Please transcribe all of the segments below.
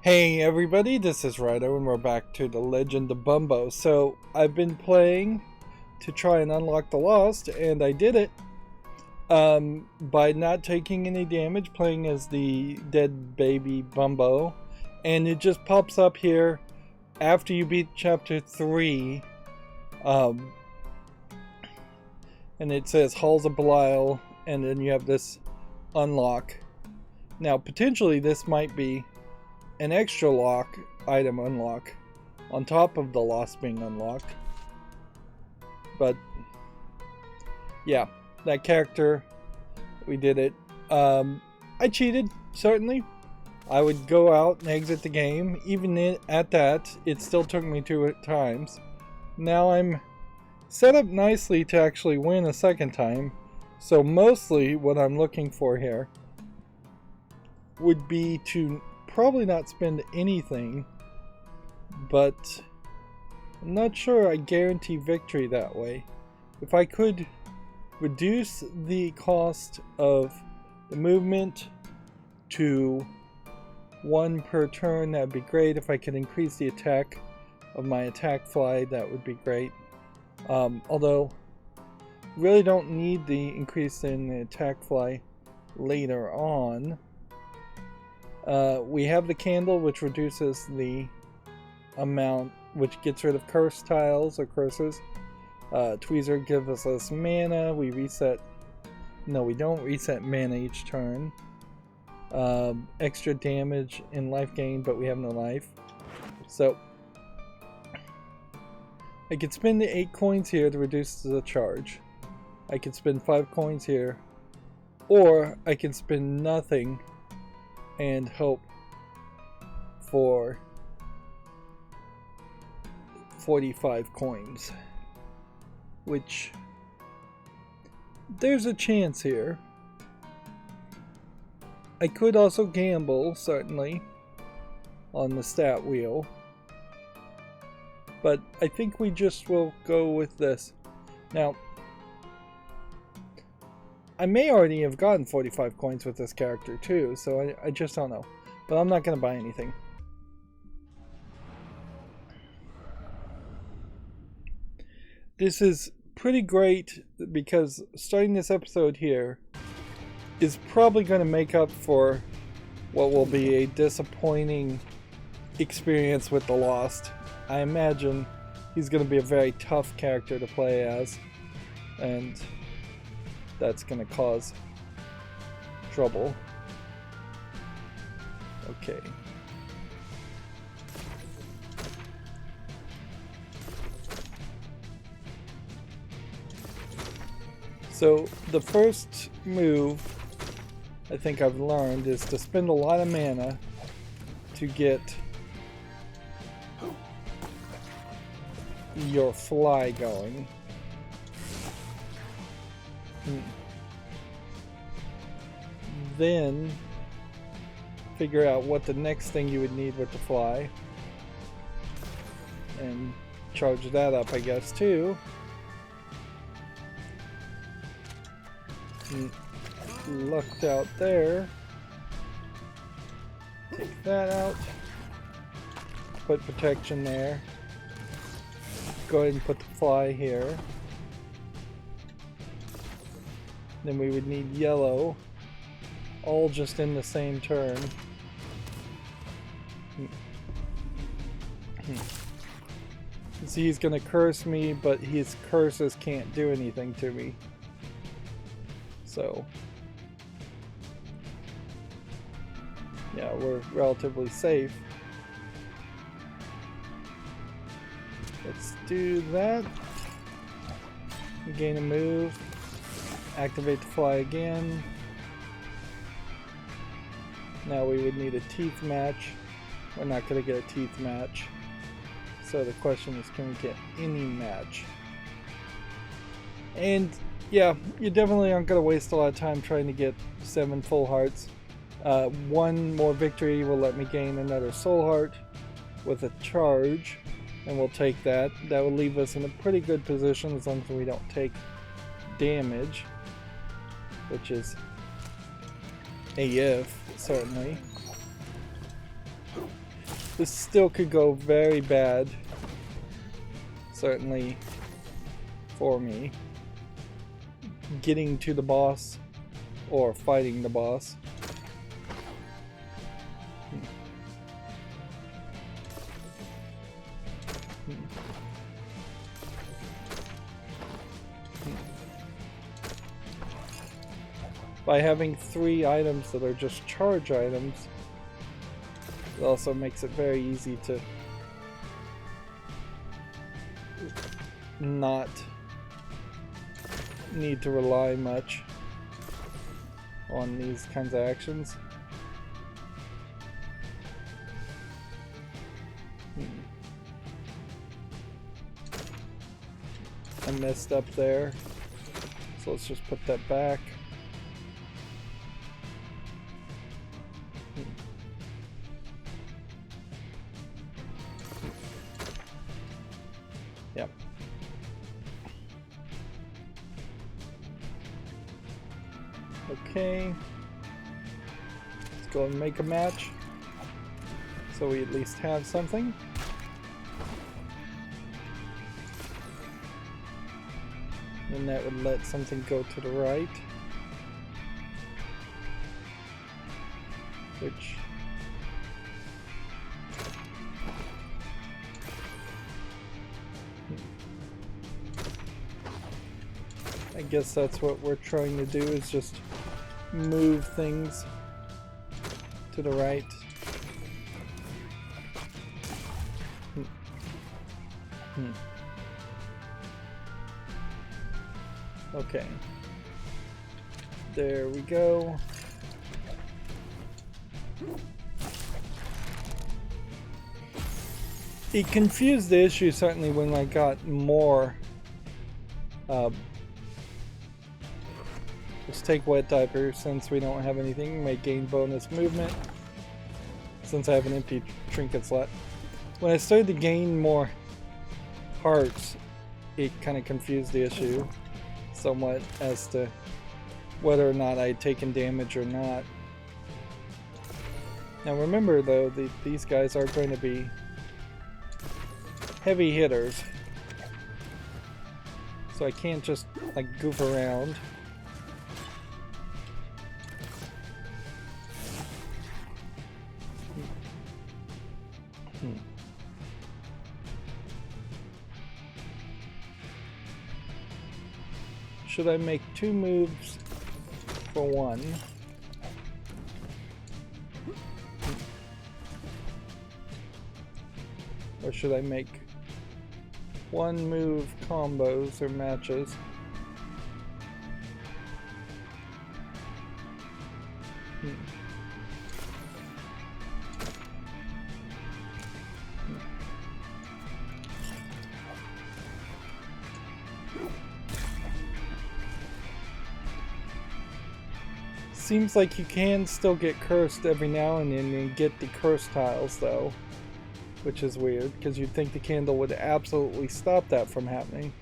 Hey everybody, this is Rydo and we're back to the Legend of Bumbo. So I've been playing to try and unlock the Lost, and I did it by not taking any damage, playing as the dead baby Bumbo. And it just pops up here after you beat chapter 3, and it says Halls of Belial, and then you have this unlock. Now potentially this might be an extra item unlock on top of the Lost being unlocked. But yeah, that character, we did it. I cheated, certainly. I would go out and exit the game. Even at that, it still took me 2 times. Now I'm set up nicely to actually win a second time. So mostly what I'm looking for here would be to probably not spend anything, but I'm not sure I guarantee victory that way. If I could reduce the cost of the movement to 1 per turn, that'd be great. If I could increase the attack of my attack fly, that would be great. Although really don't need the increase in the attack fly later on. We have the candle, which reduces the amount, which gets rid of curse tiles or curses. Tweezer gives us less mana. We reset. No, we don't reset mana each turn. Extra damage and life gain, but we have no life. So I could spend the 8 coins here to reduce the charge. I could spend 5 coins here, or I can spend nothing and hope for 45 coins, which there's a chance here. I could also gamble, certainly, on the stat wheel, but I think we just will go with this. Now, I may already have gotten 45 coins with this character too, so I just don't know. But I'm not going to buy anything. This is pretty great because starting this episode here is probably going to make up for what will be a disappointing experience with the Lost. I imagine he's going to be a very tough character to play as, and that's going to cause trouble. Okay. So the first move I think I've learned is to spend a lot of mana to get your fly going. Then figure out what the next thing you would need with the fly and charge that up, I guess, too. Lucked out there. Take that out. Put protection there. Go ahead and put the fly here. Then we would need yellow, all just in the same turn. See, he's gonna curse me, but his curses can't do anything to me. So, yeah, we're relatively safe. Let's do that. Gain a move. Activate the fly again. Now we would need a teeth match. We're not going to get a teeth match. So the question is, can we get any match? And yeah, you definitely aren't going to waste a lot of time trying to get 7 full hearts. 1 more victory will let me gain another soul heart with a charge, and we'll take that. That will leave us in a pretty good position as long as we don't take damage, which is a if, certainly. This still could go very bad. Certainly for me. Getting to the boss or fighting the boss. By having 3 items that are just charge items, it also makes it very easy to not need to rely much on these kinds of actions. I messed up there, so let's just put that back. Yep. Okay. Let's go and make a match, so we at least have something. And that would let something go to the right. Which... I guess that's what we're trying to do, is just move things to the right. Okay. There we go. It confused the issue certainly when I got more. Let's take wet diaper since we don't have anything. May gain bonus movement since I have an empty trinket slot. When I started to gain more hearts, it kind of confused the issue somewhat as to whether or not I'd taken damage or not. Now remember though, these guys are going to be heavy hitters, so I can't just like goof around. Should I make 2 moves for 1? Or should I make 1 move combos or matches? Seems like you can still get cursed every now and then and get the curse tiles though, which is weird because you'd think the candle would absolutely stop that from happening.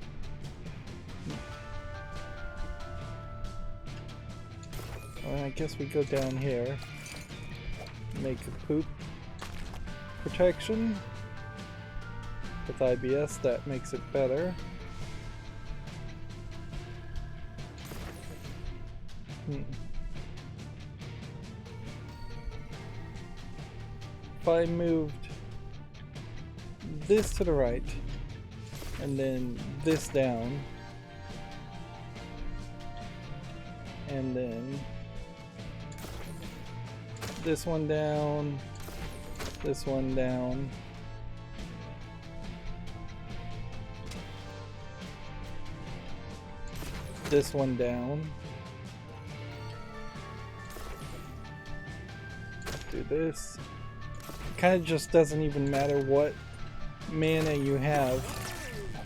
Well, I guess we go down here, make a poop protection with IBS. That makes it better. If I moved this to the right and then this down and then this one down, this one down, this one down, do this. Kind of just doesn't even matter what mana you have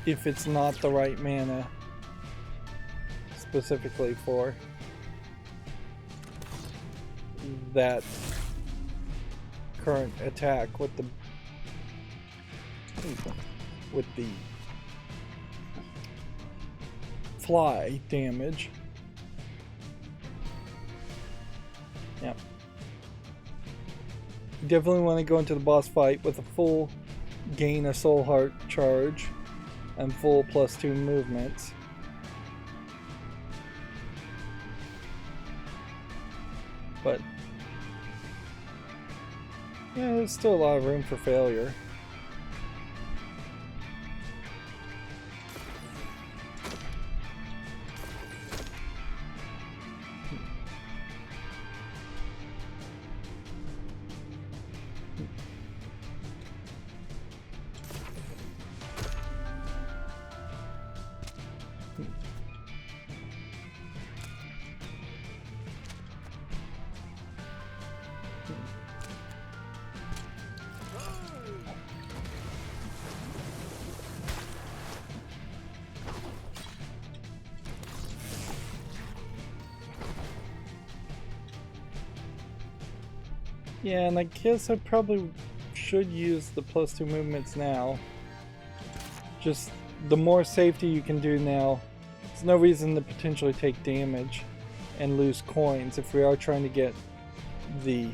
if it's not the right mana specifically for that current attack with the fly damage. Yep. You definitely want to go into the boss fight with a full gain of soul heart charge and full +2 movements. But yeah, there's still a lot of room for failure. Yeah, and I guess I probably should use the +2 movements now. Just the more safety you can do now, there's no reason to potentially take damage and lose coins if we are trying to get the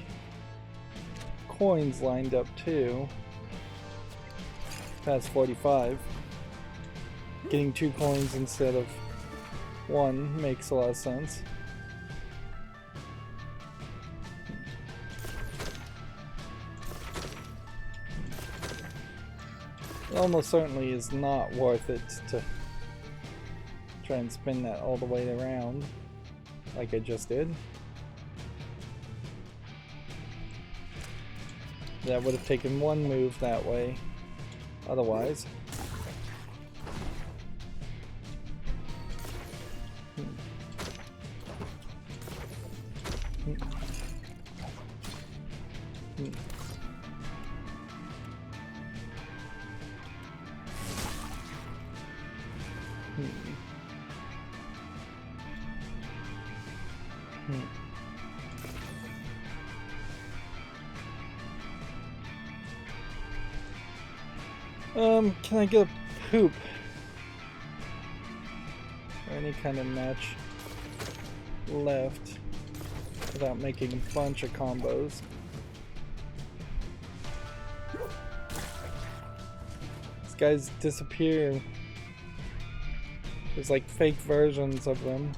coins lined up too. Past 45. Getting 2 coins instead of 1 makes a lot of sense. It almost certainly is not worth it to try and spin that all the way around like I just did. That would have taken 1 move that way otherwise. Can I get a poop? Or any kind of match left without making a bunch of combos? These guys disappear. There's like fake versions of them.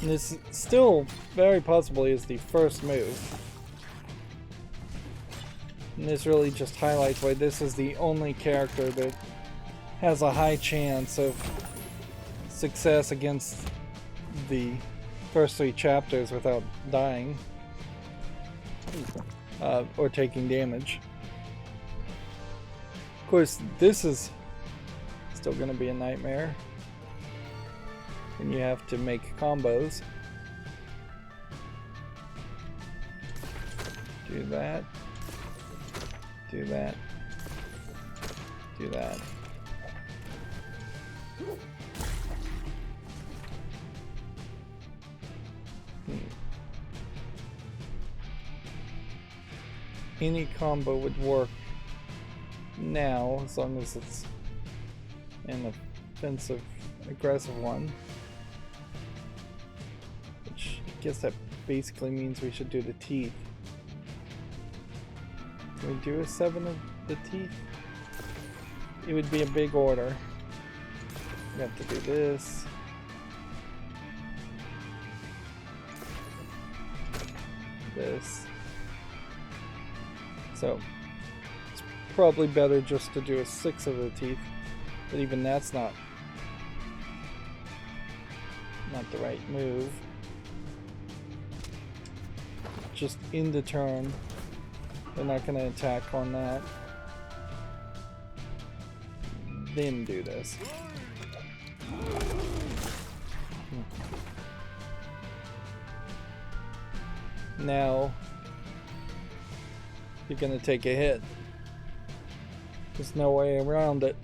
And this still very possibly is the first move. And this really just highlights why this is the only character that has a high chance of success against the first 3 chapters without dying or taking damage. Of course, this is still going to be a nightmare. And you have to make combos. Do that. Do that. Do that. Any combo would work now as long as it's an offensive, aggressive one. Which I guess that basically means we should do the teeth. Can we do a 7 of the teeth? It would be a big order. We have to do this. This. So it's probably better just to do a 6 of the teeth, but even that's not the right move. Just in the turn, they're not going to attack on that. Then do this. Now you're gonna take a hit. There's no way around it.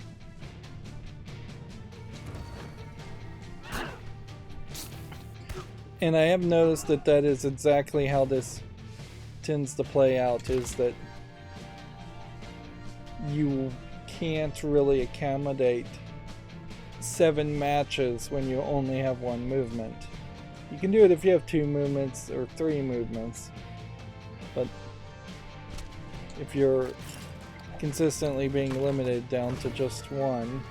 And I have noticed that that is exactly how this tends to play out, is that you can't really accommodate 7 matches when you only have 1 movement. You can do it if you have 2 movements or 3 movements, but if you're consistently being limited down to just 1,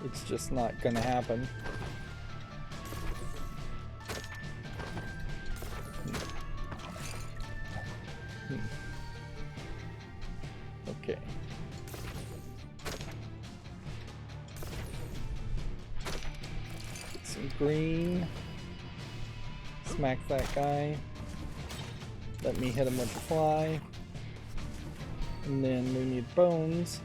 it's just not gonna happen. Okay. Get some green. Smack that guy. Let me hit him with the fly. And then we need bones.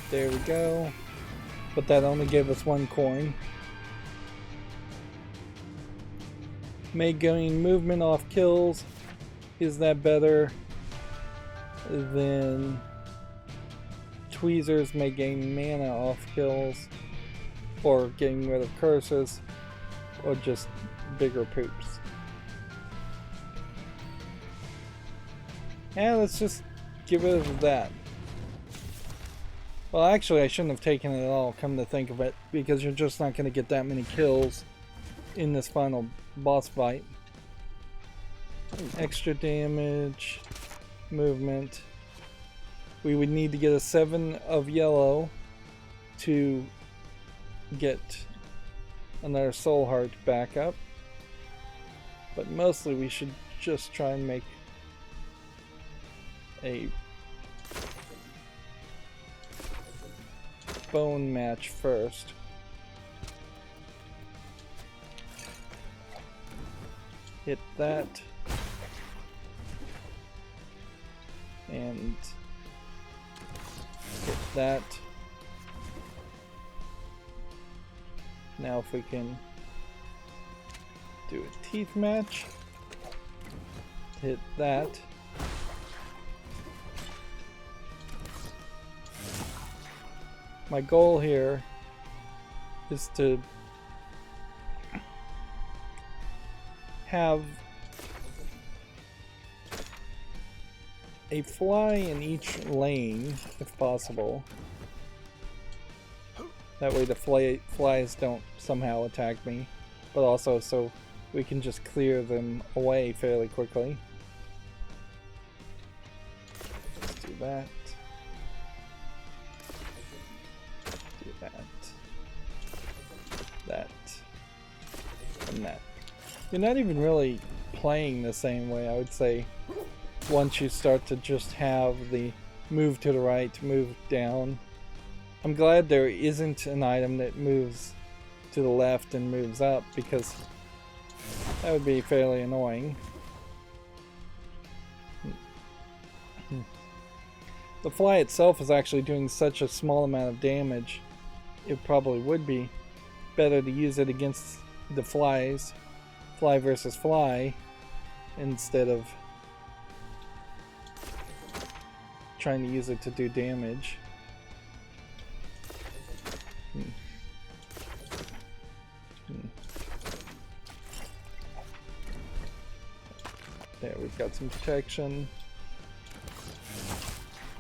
There we go. But that only gave us 1 coin. May gain movement off kills. Is that better than tweezers may gain mana off kills, or getting rid of curses, or just bigger poops? Yeah, let's just get rid of that. Well, actually, I shouldn't have taken it at all, come to think of it, because you're just not going to get that many kills in this final boss fight. Extra damage, movement. We would need to get a 7 of yellow to get another soul heart back up. But mostly we should just try and make a bone match first. Hit that. And hit that. Now if we can do a teeth match. Hit that. My goal here is to have a fly in each lane, if possible. That way the flies don't somehow attack me, but also so we can just clear them away fairly quickly. Let's do that. Do that. That. And that. You're not even really playing the same way, I would say, once you start to just have the move to the right, move down. I'm glad there isn't an item that moves to the left and moves up, because that would be fairly annoying. The fly itself is actually doing such a small amount of damage, it probably would be better to use it against the flies, fly versus fly, instead of trying to use it to do damage. There, we've got some protection.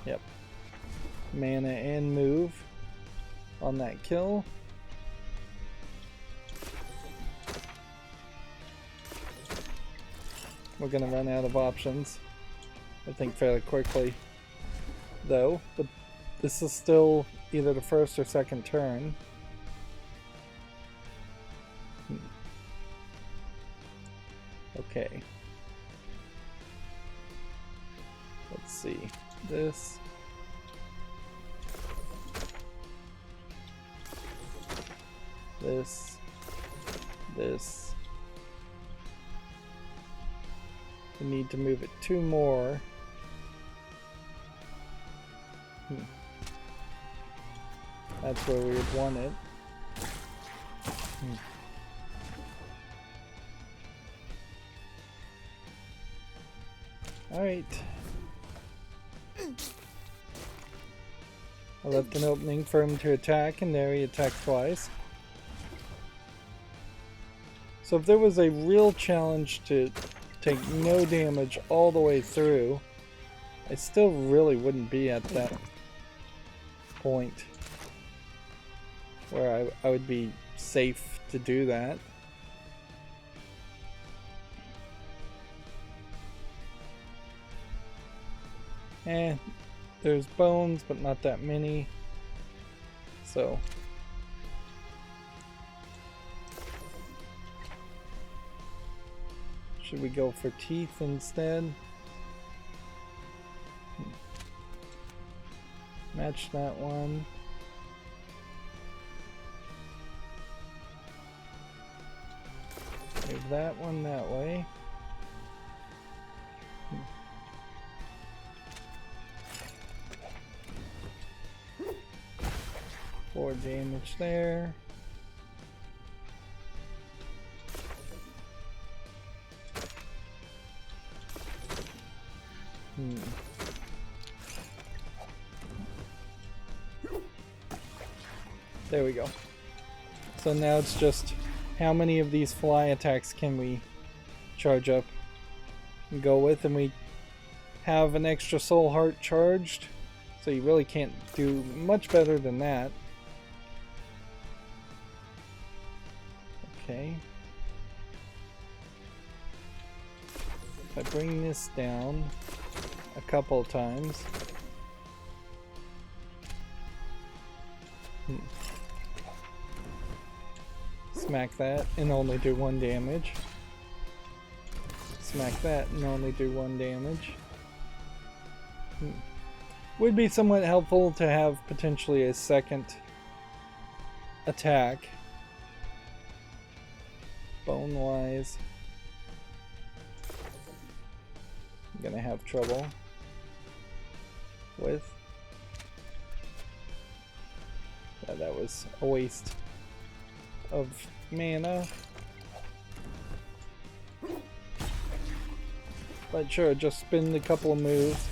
Yep. Mana and move on that kill. We're gonna run out of options, I think, fairly quickly, though, but this is still either the first or second turn. Okay. Let's see. This. This. This. We need to move it 2 more. That's where we would want it. Alright. I left an opening for him to attack, and there he attacked twice. So if there was a real challenge to take no damage all the way through, I still really wouldn't be at that point where I would be safe to do that. There's bones, but not that many. So should we go for teeth instead? Match that one. Move that one that way. 4 damage there. There we go. So now it's just how many of these fly attacks can we charge up and go with, and we have an extra soul heart charged, so you really can't do much better than that. Okay. If I bring this down a couple of times. Smack that and only do 1 damage. Smack that and only do 1 damage. Would be somewhat helpful to have potentially a second attack. Bone wise, I'm gonna have trouble with. Yeah, that was a waste of mana. But sure, just spin a couple of moves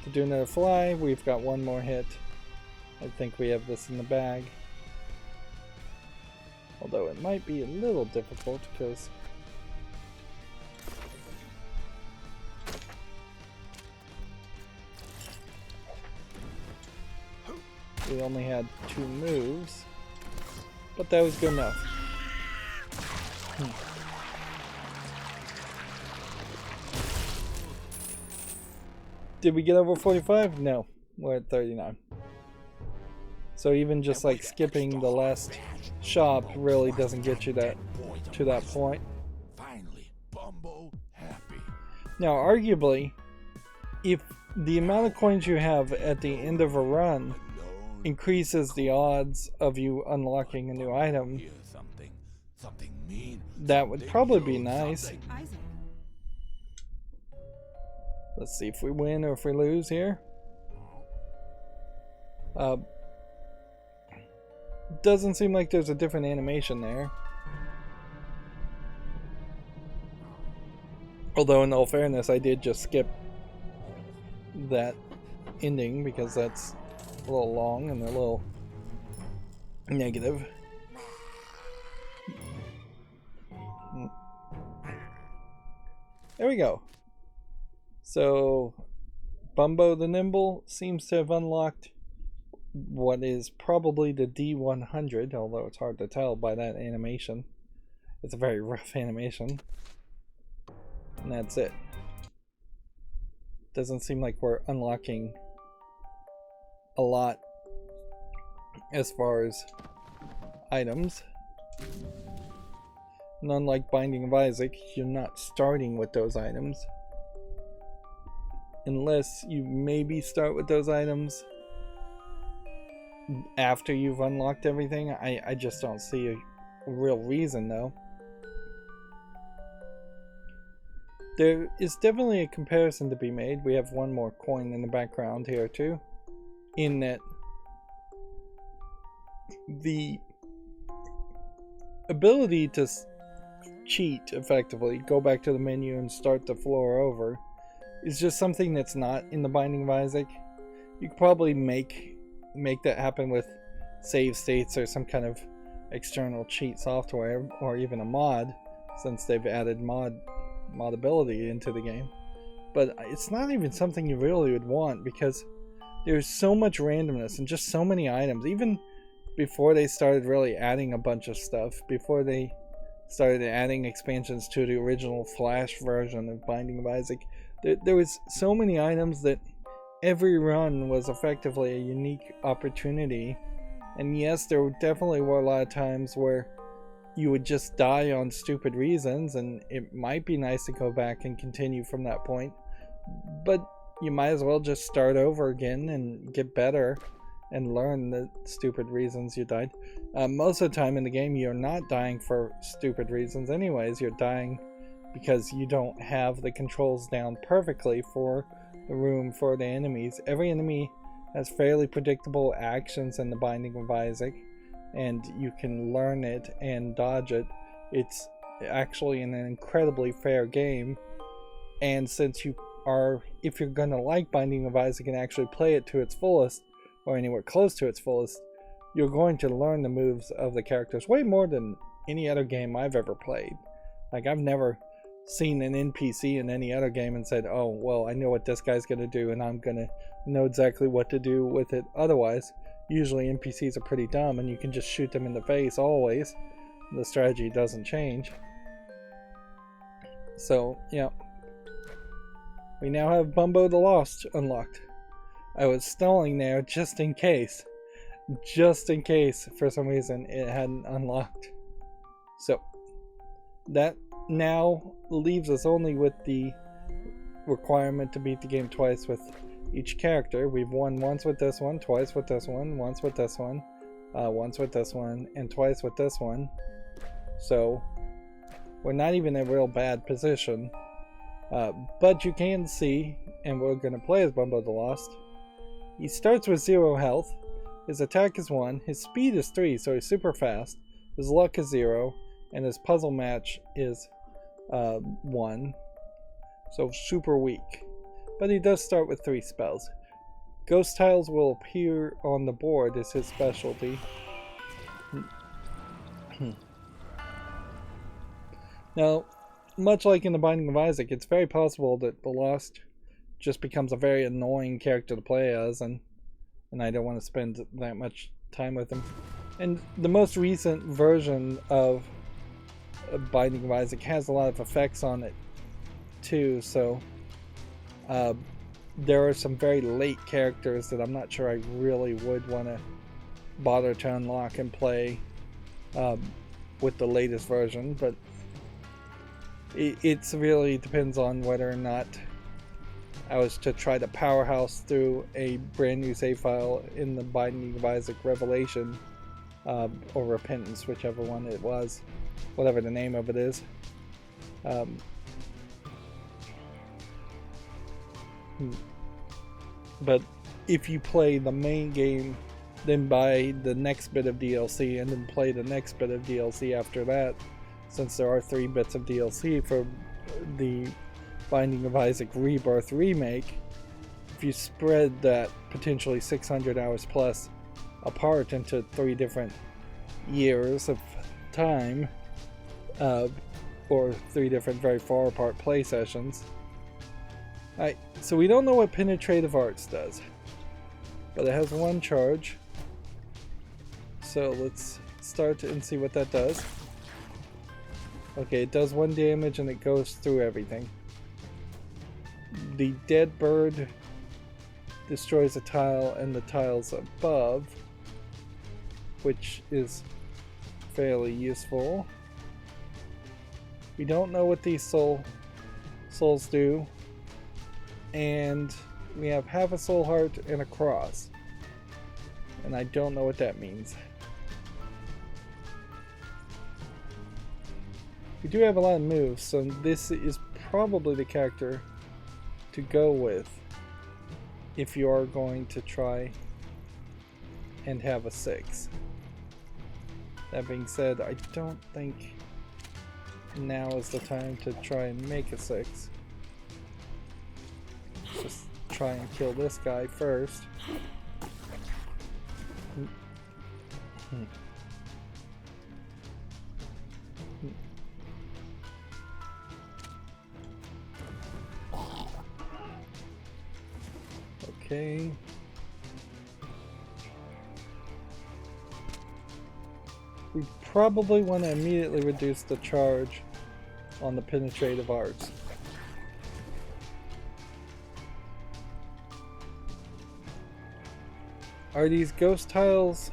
to do another fly. We've got 1 more hit. I think we have this in the bag. Although it might be a little difficult because we only had 2 moves, but that was good enough. Did we get over 45? No, we're at 39. So even just like skipping the last shop really doesn't get you to that point. Finally, Bumbo happy. Now, arguably, if the amount of coins you have at the end of a run increases the odds of you unlocking a new item, Something mean. that would probably be nice. Let's see if we win or if we lose here. Doesn't seem like there's a different animation there. Although in all fairness, I did just skip that ending because that's a little long and a little negative. There we go. So Bumbo the Nimble seems to have unlocked what is probably the D100, although it's hard to tell by that animation. It's a very rough animation. And that's it. Doesn't seem like we're unlocking a lot as far as items. And unlike Binding of Isaac, you're not starting with those items. Unless you maybe start with those items after you've unlocked everything. I just don't see a real reason though. There is definitely a comparison to be made. We have 1 more coin in the background here too. In that the ability to cheat effectively, go back to the menu and start the floor over, is just something that's not in the Binding of Isaac. You could probably make that happen with save states or some kind of external cheat software, or even a mod, since they've added modability into the game. But it's not even something you really would want, because there's so much randomness and just so many items. Even before they started really adding a bunch of stuff, before they started adding expansions to the original Flash version of Binding of Isaac, there was so many items that every run was effectively a unique opportunity. And yes, there definitely were a lot of times where you would just die on stupid reasons, and it might be nice to go back and continue from that point, but you might as well just start over again and get better and learn the stupid reasons you died. Most of the time in the game, you're not dying for stupid reasons anyways. You're dying because you don't have the controls down perfectly for the room for the enemies. Every enemy has fairly predictable actions in the Binding of Isaac, and you can learn it and dodge it. It's actually an incredibly fair game, and since if you're gonna like Binding of Isaac and actually play it to its fullest, or anywhere close to its fullest, you're going to learn the moves of the characters way more than any other game I've ever played. Like, I've never seen an NPC in any other game and said, oh, well, I know what this guy's gonna do and I'm gonna know exactly what to do with it otherwise. Usually NPCs are pretty dumb and you can just shoot them in the face always. The strategy doesn't change. So, yeah. We now have Bumbo the Lost unlocked. I was stalling there just in case for some reason it hadn't unlocked. So, that now leaves us only with the requirement to beat the game twice with each character. We've won once with this one, twice with this one, once with this one, once with this one, and twice with this one. So, we're not even in a real bad position. But you can see, and we're going to play as Bumbo the Lost. He starts with 0 health, his attack is 1, his speed is 3, so he's super fast, his luck is 0, and his puzzle match is 1, so super weak. But he does start with 3 spells. Ghost tiles will appear on the board as his specialty. Now, much like in the Binding of Isaac, it's very possible that the Lost just becomes a very annoying character to play as, and I don't want to spend that much time with him. And the most recent version of Binding of Isaac has a lot of effects on it too, so there are some very late characters that I'm not sure I really would want to bother to unlock and play with the latest version, but it really depends on whether or not I was to try to powerhouse through a brand new save file in the Binding of Isaac Revelation or Repentance, whichever one it was, whatever the name of it is. But if you play the main game, then buy the next bit of DLC, and then play the next bit of DLC after that, since there are 3 bits of DLC for the Binding of Isaac Rebirth remake, if you spread that potentially 600 hours plus apart into 3 different years of time, or 3 different very far apart play sessions. Alright, so we don't know what Penetrative Arts does, but it has 1 charge, so let's start and see what that does. Okay, it does 1 damage and it goes through everything. The dead bird destroys a tile and the tiles above, which is fairly useful. We don't know what these souls do, and we have half a soul heart and a cross, and I don't know what that means. We do have a lot of moves, so this is probably the character to go with if you are going to try and have a 6. That being said, I don't think now is the time to try and make a 6. Just try and kill this guy first. Okay. We probably want to immediately reduce the charge on the penetrative arts. Are these ghost tiles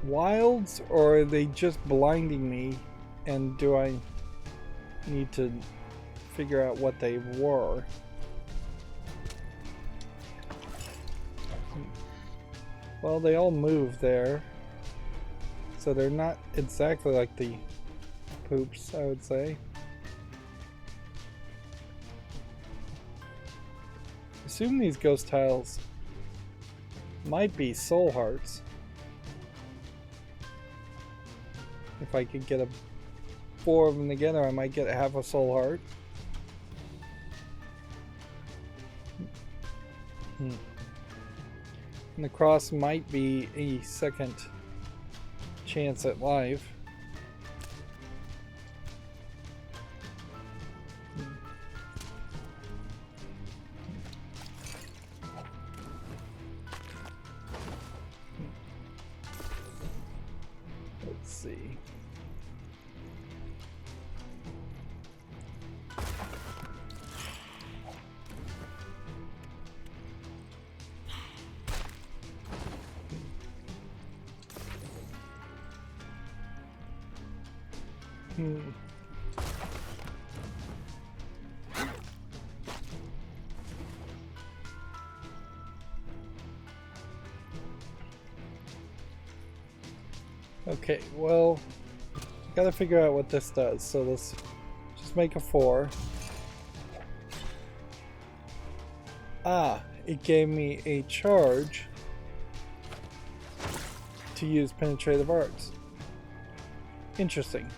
wilds, or are they just blinding me, and do I need to figure out what they were? Well, they all move there, so they're not exactly like the poops, I would say. Assume these ghost tiles might be soul hearts. If I could get 4 of them together, I might get half a soul heart. And the cross might be a second chance at life. Let's see. Okay, well, gotta figure out what this does, so let's just make a 4. Ah, it gave me a charge to use penetrative arts. Interesting.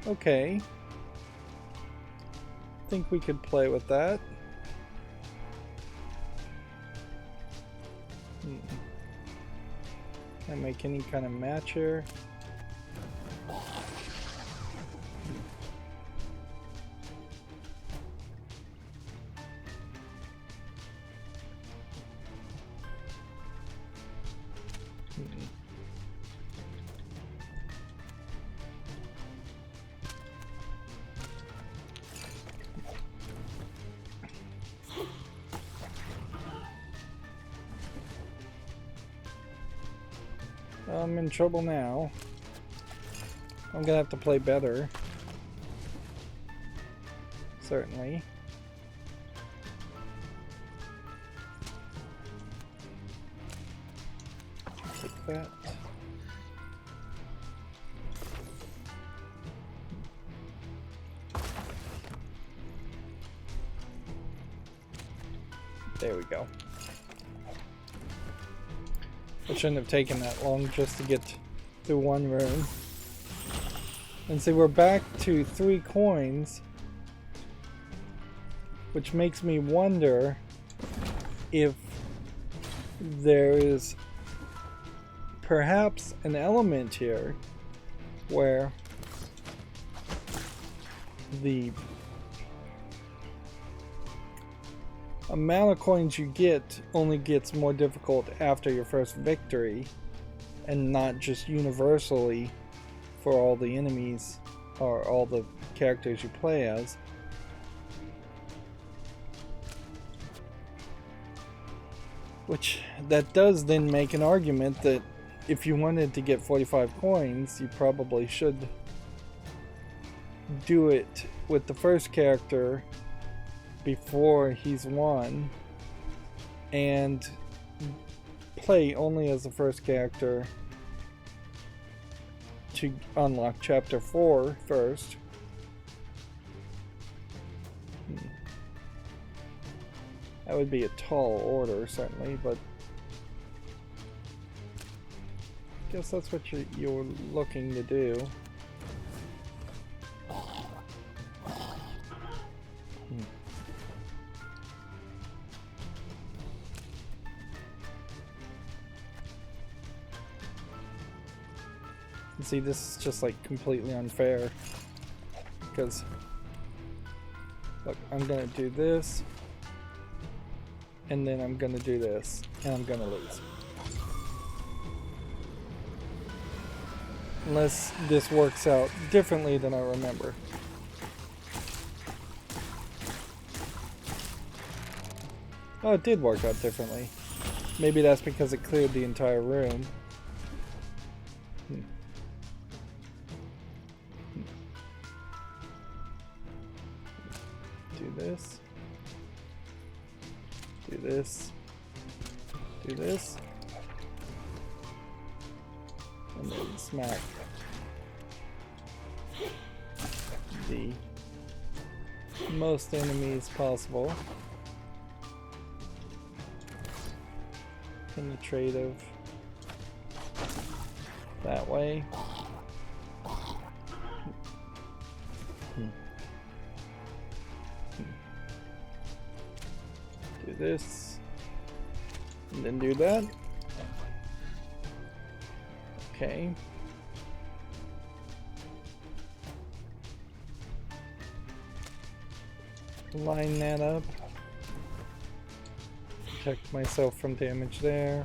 Okay. Think we could play with that. Can't make any kind of match here. I'm in trouble now. I'm gonna have to play better. Certainly. Take that. There we go. It shouldn't have taken that long just to get through one room. And see, we're back to 3 coins, which makes me wonder if there is perhaps an element here where the amount of coins you get only gets more difficult after your first victory, and not just universally for all the enemies or all the characters you play as. Which that does then make an argument that if you wanted to get 45 coins, you probably should do it with the first character before he's won, and play only as the first character to unlock chapter 4 first. That would be a tall order, certainly, but guess that's what you're looking to do. See, this is just like completely unfair because look, I'm gonna do this and then I'm gonna do this and I'm gonna lose unless this works out differently than I remember. Oh, it did work out differently. Maybe that's because it cleared the entire room. Do this. Do this. Do this. And then smack the most enemies possible. Penetrative that way. Do this and then do that. Okay. Line that up. Protect myself from damage there.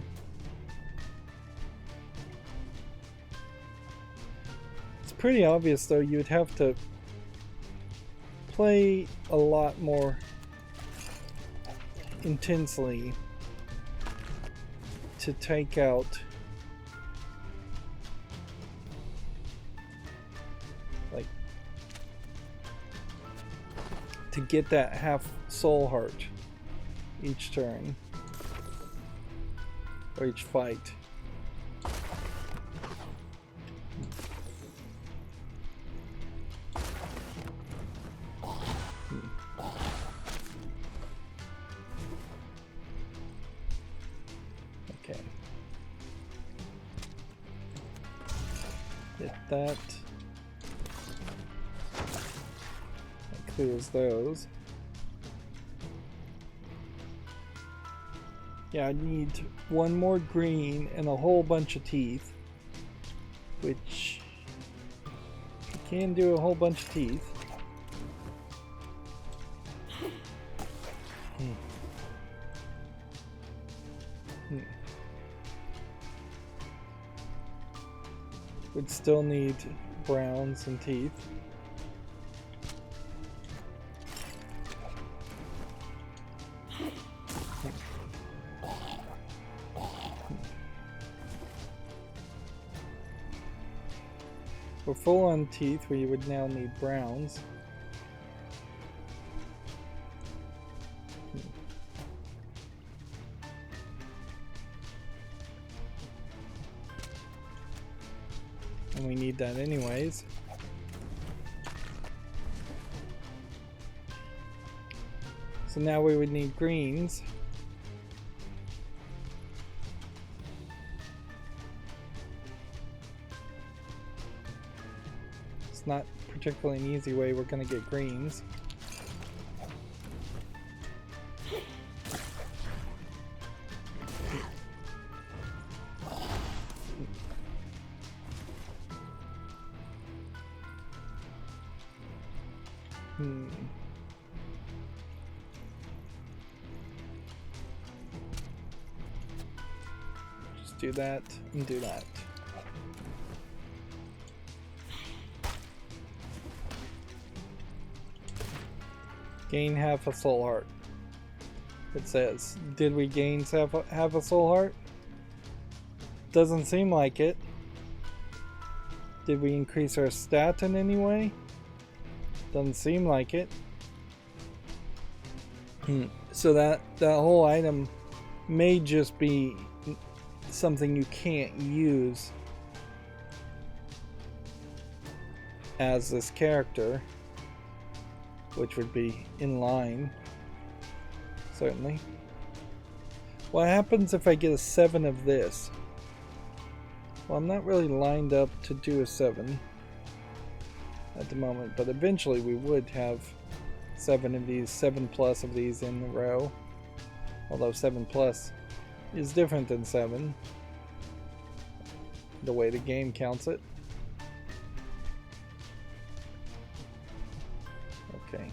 It's pretty obvious though, you'd have to play a lot more intensely to take out like to get that half soul heart each turn or each fight. Okay. Hit that. That clears those. Yeah, I need one more green and a whole bunch of teeth, which you can do a whole bunch of teeth. Would still need browns and teeth. For full on teeth, we would now need browns. And we need that anyways. So now we would need greens. It's not particularly an easy way we're going to get greens. Just do that and do that. Gain half a soul heart. It says, did we gain half a soul heart? Doesn't seem like it. Did we increase our stat in any way? Doesn't seem like it. So that whole item may just be something you can't use as this character, which would be in line, certainly. What happens if I get a 7 of this? Well, I'm not really lined up to do a 7 at the moment, but eventually we would have 7 of these, 7+ of these in a row. Although 7+ is different than 7, the way the game counts it. Okay.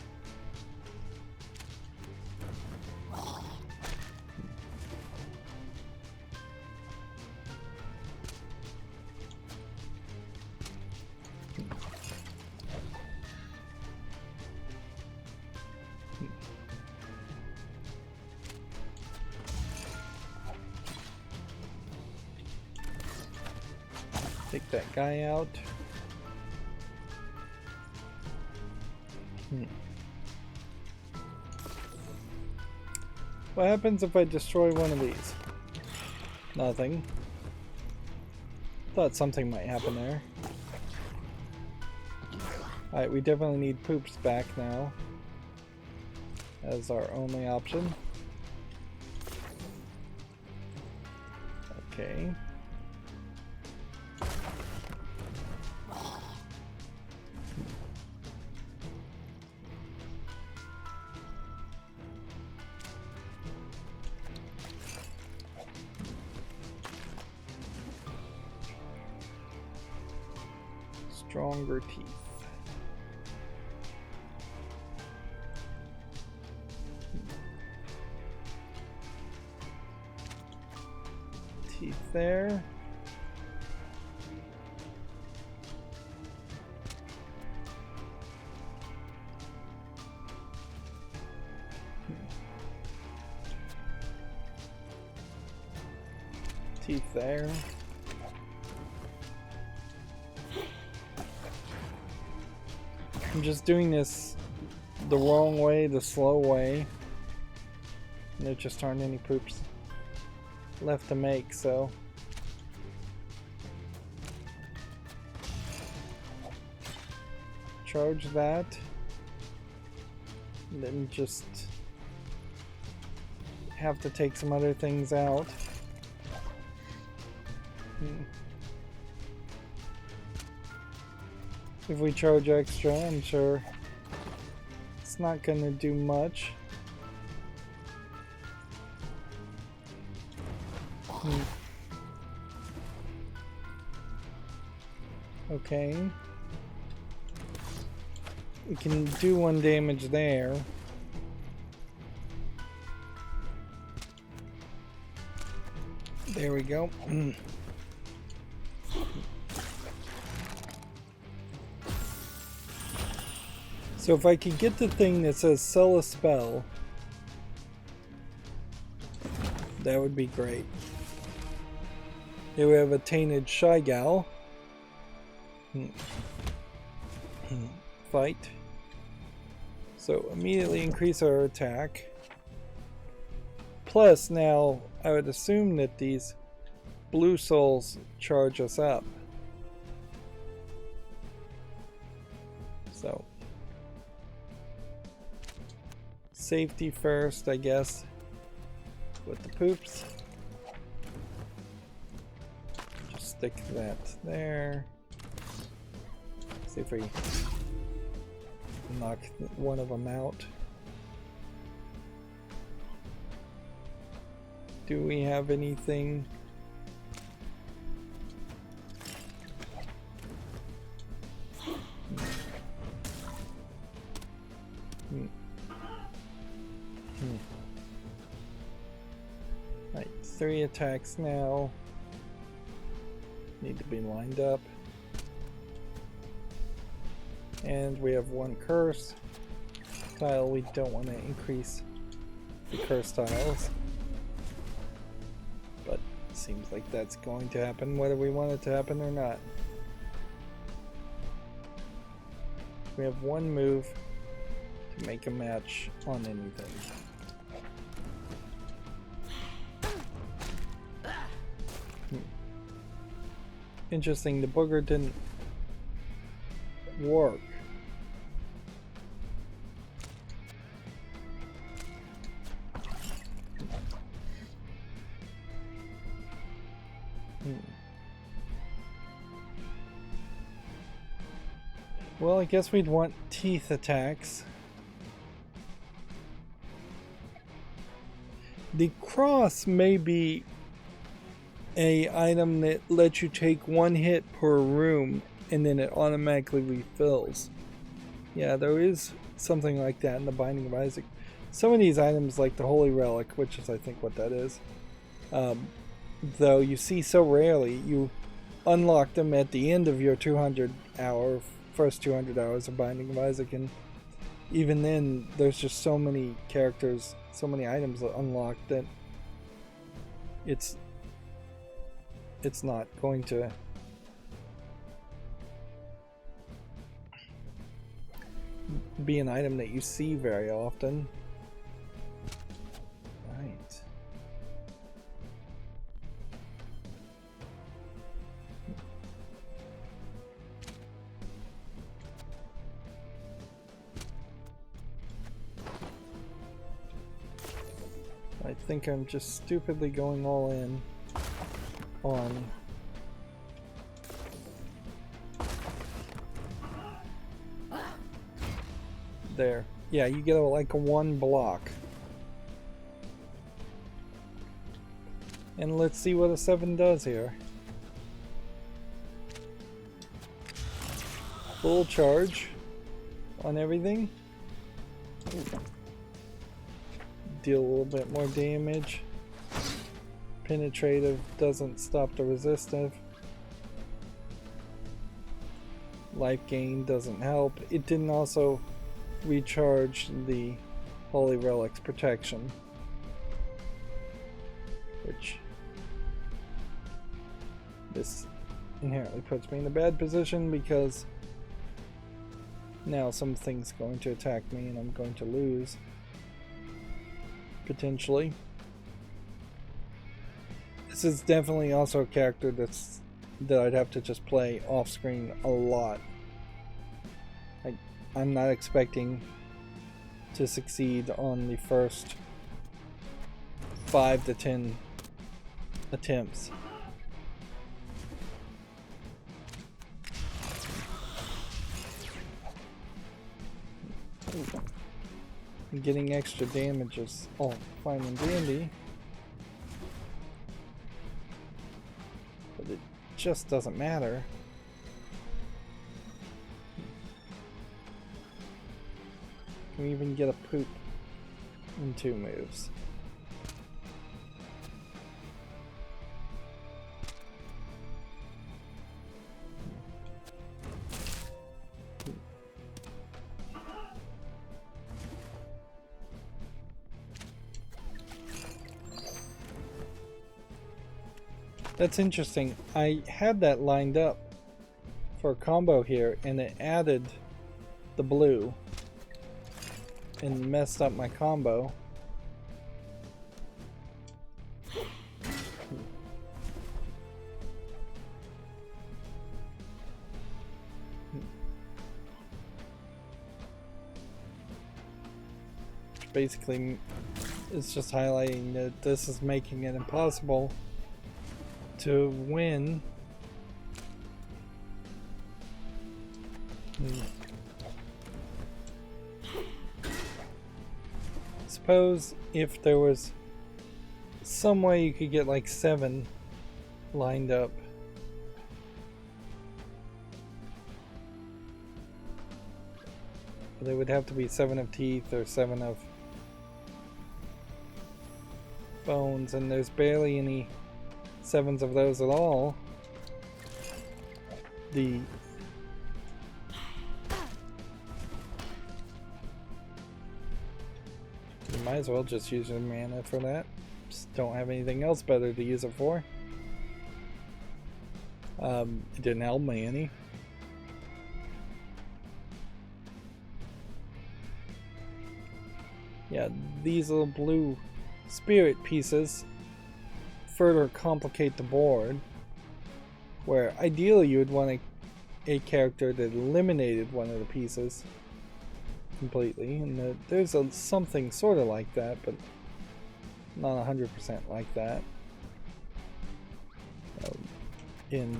Take that guy out. What happens if I destroy one of these? Nothing. Thought something might happen there. Alright, we definitely need poops back now as our only option. Okay. Stronger teeth. Teeth there. Teeth there. I'm just doing this the wrong way, the slow way. And there just aren't any poops left to make, so. Charge that. And then just have to take some other things out. If we charge extra, I'm sure it's not going to do much. Okay. We can do 1 damage there. There we go. So if I could get the thing that says sell a spell, that would be great. Here we have a tainted shy gal. Fight. So immediately increase our attack. Plus now I would assume that these blue souls charge us up. So safety first, I guess, with the poops. Just stick that there. See if we knock one of them out. Do we have anything? Right, 3 attacks now. Need to be lined up. And we have 1 curse tile. We don't want to increase the curse tiles. But it seems like that's going to happen whether we want it to happen or not. We have 1 move to make a match on anything. Interesting, the booger didn't work. Well, I guess we'd want teeth attacks. The cross may be a item that lets you take one hit per room and then it automatically refills. Yeah, there is something like that in the Binding of Isaac. Some of these items, like the Holy Relic, which is I think what that is, though you see so rarely, you unlock them at the end of your first 200 hours of Binding of Isaac, and even then there's just so many characters, so many items unlocked that it's not going to be an item that you see very often. Right. I think I'm just stupidly going all in on there. Yeah, you get like a 1 block. And let's see what a 7 does here. Full charge on everything. Deal a little bit more damage. Penetrative doesn't stop the resistive. Life gain doesn't help. It didn't also recharge the Holy Relic's protection, which this inherently puts me in a bad position because now something's going to attack me and I'm going to lose potentially. This is definitely also a character that I'd have to just play off screen a lot. I'm not expecting to succeed on the first 5 to 10 attempts. And getting extra damage is all fine and dandy, but it just doesn't matter. Can we even get a poop in 2 moves? That's interesting. I had that lined up for a combo here and it added the blue and messed up my combo. Basically, it's just highlighting that this is making it impossible to win. Suppose if there was some way you could get like 7 lined up. They would have to be 7 of teeth or 7 of bones, and there's barely any 7s of those at all. You might as well just use your mana for that. Just don't have anything else better to use it for. It didn't help me any. Yeah, these little blue spirit pieces further complicate the board, where ideally you would want a character that eliminated one of the pieces completely, and there's something sort of like that, but not 100% like that in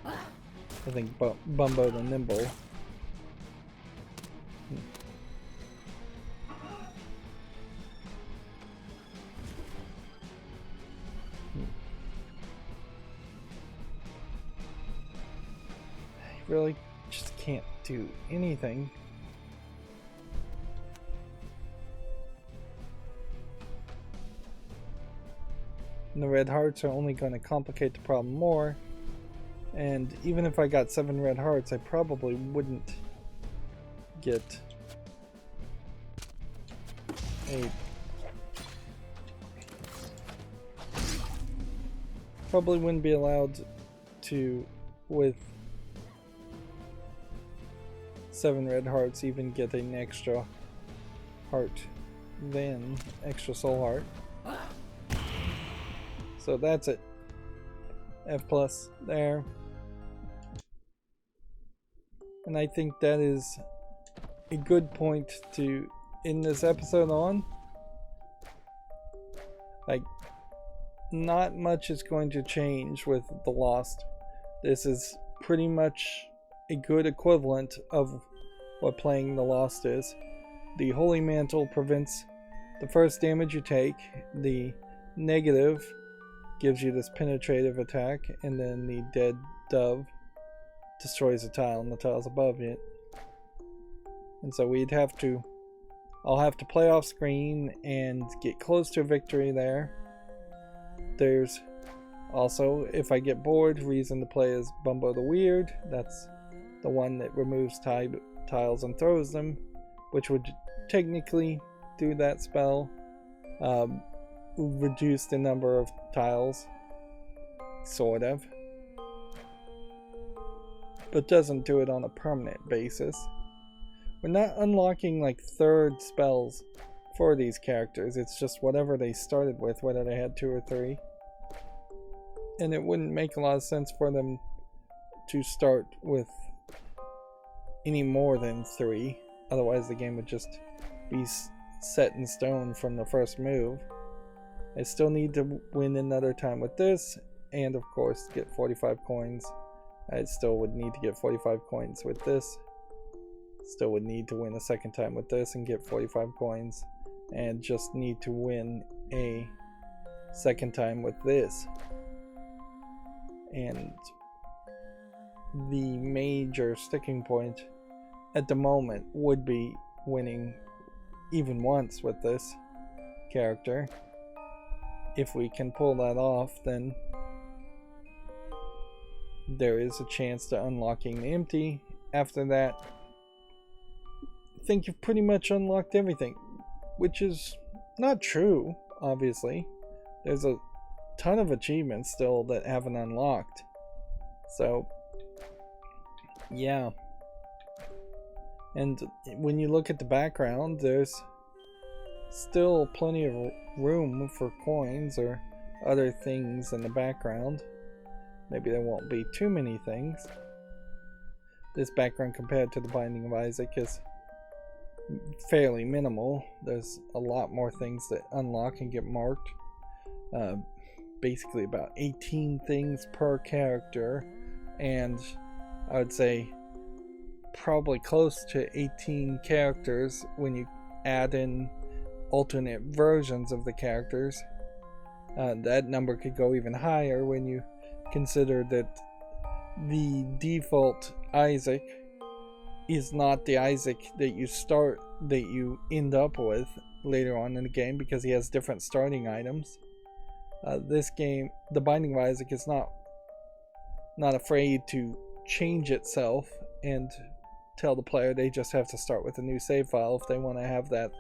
I think Bumbo the Nimble. really just can't do anything. And the red hearts are only going to complicate the problem more. And even if I got 7 red hearts, I probably wouldn't get a... Probably wouldn't be allowed to, with 7 red hearts, even get an extra heart, then extra soul heart. So that's it. F plus there. And I think that is a good point to end this episode on. Like, not much is going to change with The Lost. This is pretty much a good equivalent of what playing The Lost is. The Holy Mantle prevents the first damage you take. The negative gives you this penetrative attack, and then the Dead Dove destroys a tile and the tiles above it. And so I'll have to play off screen and get close to a victory there. There's also, if I get bored, reason to play as Bumbo the Weird. That's the one that removes tiles and throws them, which would technically do that spell. Reduce the number of tiles, sort of, but doesn't do it on a permanent basis. We're not unlocking like third spells for these characters. It's just whatever they started with, whether they had 2 or 3. And it wouldn't make a lot of sense for them to start with any more than 3. Otherwise the game would just be set in stone from the first move. I still need to win another time with this, and of course get 45 coins. I still would need to get 45 coins with this. Still would need to win a second time with this and get 45 coins. And just need to win a second time with this. And the major sticking point at the moment would be winning even once with this character. If we can pull that off, then there is a chance to unlocking the empty. After that, I think you've pretty much unlocked everything, which is not true, obviously. There's a ton of achievements still that haven't unlocked. So, yeah. And when you look at the background, there's still plenty of room for coins or other things in the background. Maybe there won't be too many things. This background compared to the Binding of Isaac is fairly minimal. There's a lot more things that unlock and get marked. Basically about 18 things per character, and I would say probably close to 18 characters when you add in alternate versions of the characters. That number could go even higher when you consider that the default Isaac is not the Isaac that you end up with later on in the game, because he has different starting items. This game, The Binding of Isaac, is not afraid to change itself and tell the player they just have to start with a new save file if they want to have that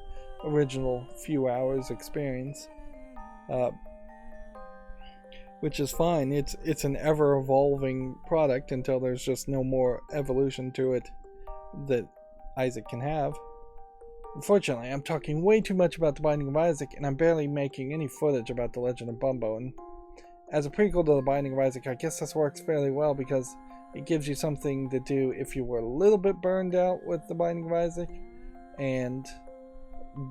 original few hours experience, which is fine. It's an ever-evolving product until there's just no more evolution to it that Isaac can have. Unfortunately, I'm talking way too much about The Binding of Isaac, and I'm barely making any footage about The Legend of Bumbo. And as a prequel to The Binding of Isaac, I guess this works fairly well because it gives you something to do if you were a little bit burned out with The Binding of Isaac, and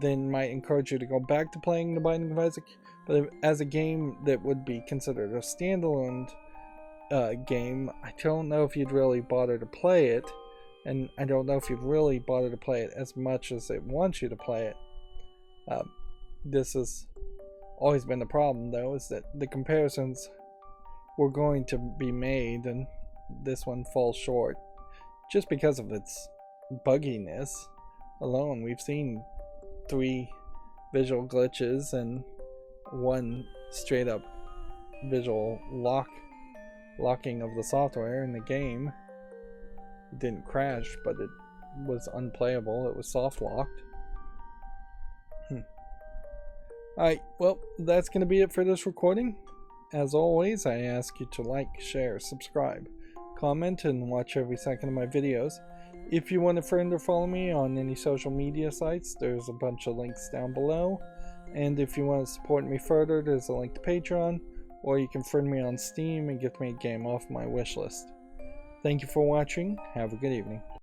then might encourage you to go back to playing The Binding of Isaac. But as a game that would be considered a standalone game, I don't know if you'd really bother to play it, and I don't know if you'd really bother to play it as much as it wants you to play it. This has always been the problem, though, is that the comparisons were going to be made, and this one falls short. just because of its bugginess alone. We've seen 3 visual glitches and 1 straight up visual locking of the software in the game. It didn't crash, but it was unplayable. It was soft locked. Alright, well, that's going to be it for this recording. As always, I ask you to like, share, subscribe, comment, and watch every second of my videos. If you want to friend or follow me on any social media sites, there's a bunch of links down below. And if you want to support me further, there's a link to Patreon, or you can friend me on Steam and get me a game off my wishlist. Thank you for watching. Have a good evening.